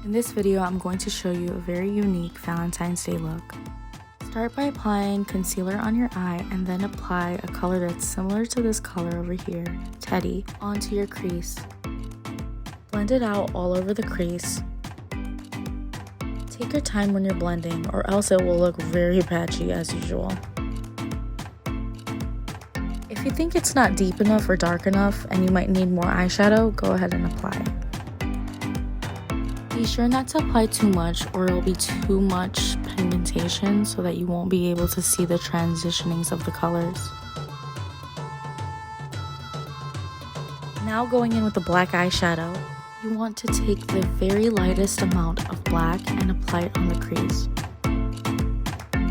In this video, I'm going to show you a very unique Valentine's Day look. Start by applying concealer on your eye and then apply a color that's similar to this color over here, Teddy, onto your crease. Blend it out all over the crease. Take your time when you're blending or else it will look very patchy as usual. If you think it's not deep enough or dark enough and you might need more eyeshadow, go ahead and apply it. Be sure not to apply too much or it will be too much pigmentation so that you won't be able to see the transitionings of the colors. Now going in with the black eyeshadow, you want to take the very lightest amount of black and apply it on the crease.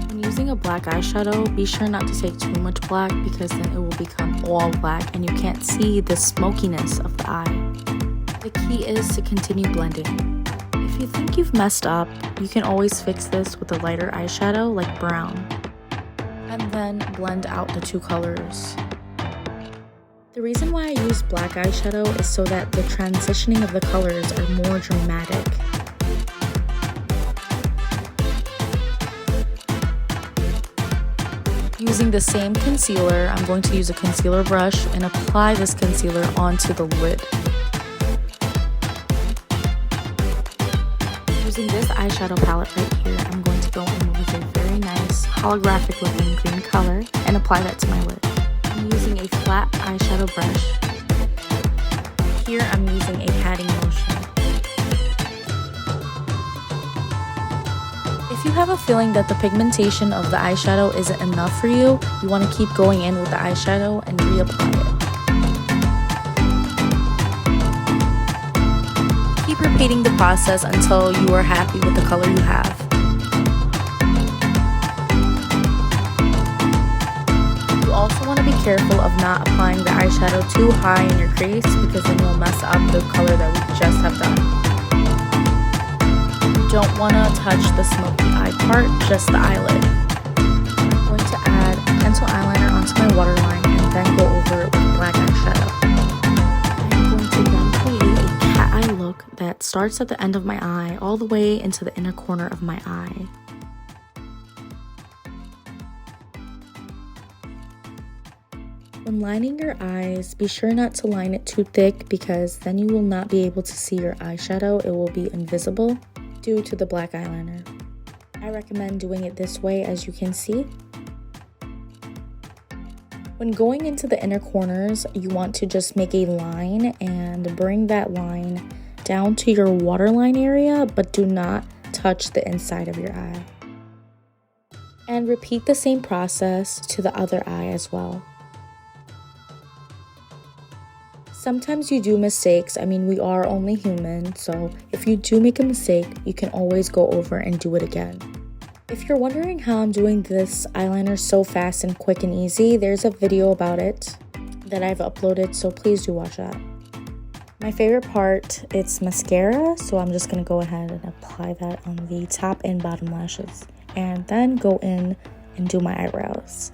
When using a black eyeshadow, be sure not to take too much black because then it will become all black and you can't see the smokiness of the eye. The key is to continue blending. If you think you've messed up, you can always fix this with a lighter eyeshadow like brown, and then blend out the two colors. The reason why I use black eyeshadow is so that the transitioning of the colors are more dramatic. Using the same concealer, I'm going to use a concealer brush and apply this concealer onto the lid. Using this eyeshadow palette right here, I'm going to go in with a very nice holographic looking green color and apply that to my lid. I'm using a flat eyeshadow brush. Here I'm using a patting motion. If you have a feeling that the pigmentation of the eyeshadow isn't enough for you, you want to keep going in with the eyeshadow and reapply it. Keep repeating the process until you are happy with the color you have. You also want to be careful of not applying the eyeshadow too high in your crease because then you'll mess up the color that we just have done. You don't want to touch the smoky eye part, just the eyelid. I'm going to add pencil eyeliner onto my waterline and then go over it with black eyeshadow. I'm going to then create a cat eye look that starts at the end of my eye all the way into the inner corner of my eye. When lining your eyes, be sure not to line it too thick because then you will not be able to see your eyeshadow. It will be invisible due to the black eyeliner. I recommend doing it this way, as you can see. When going into the inner corners, you want to just make a line and bring that line down to your waterline area, but do not touch the inside of your eye. And repeat the same process to the other eye as well. Sometimes you do mistakes. I mean, we are only human, so if you do make a mistake, you can always go over and do it again. If you're wondering how I'm doing this eyeliner so fast and quick and easy, there's a video about it that I've uploaded, so please do watch that. My favorite part, it's mascara, so I'm just going to go ahead and apply that on the top and bottom lashes, and then go in and do my eyebrows.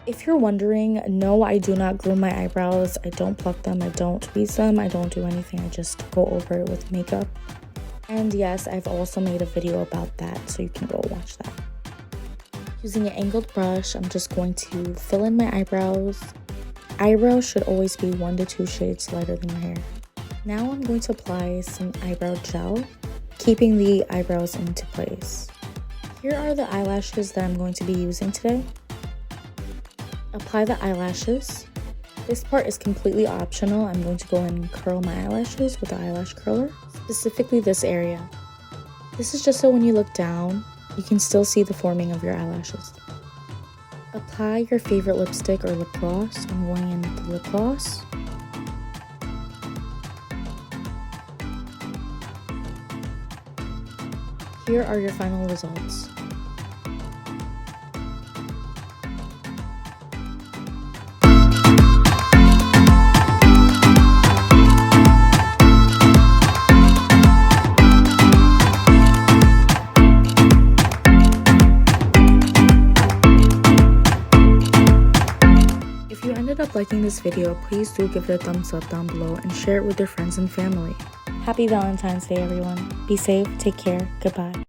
If you're wondering, no, I do not glue my eyebrows. I don't pluck them, I don't tweeze them, I don't do anything. I just go over it with makeup. And yes, I've also made a video about that, so you can go watch that. Using an angled brush, I'm just going to fill in my eyebrows. Eyebrows should always be 1 to 2 shades lighter than your hair. Now I'm going to apply some eyebrow gel, keeping the eyebrows into place. Here are the eyelashes that I'm going to be using today. Apply the eyelashes. This part is completely optional. I'm going to go and curl my eyelashes with the eyelash curler, specifically this area. This is just so when you look down, you can still see the forming of your eyelashes. Apply your favorite lipstick or lip gloss. I'm going in with the lip gloss. Here are your final results. Liking this video, please do give it a thumbs up down below and share it with your friends and family. Happy Valentine's Day, everyone. Be safe, take care, goodbye.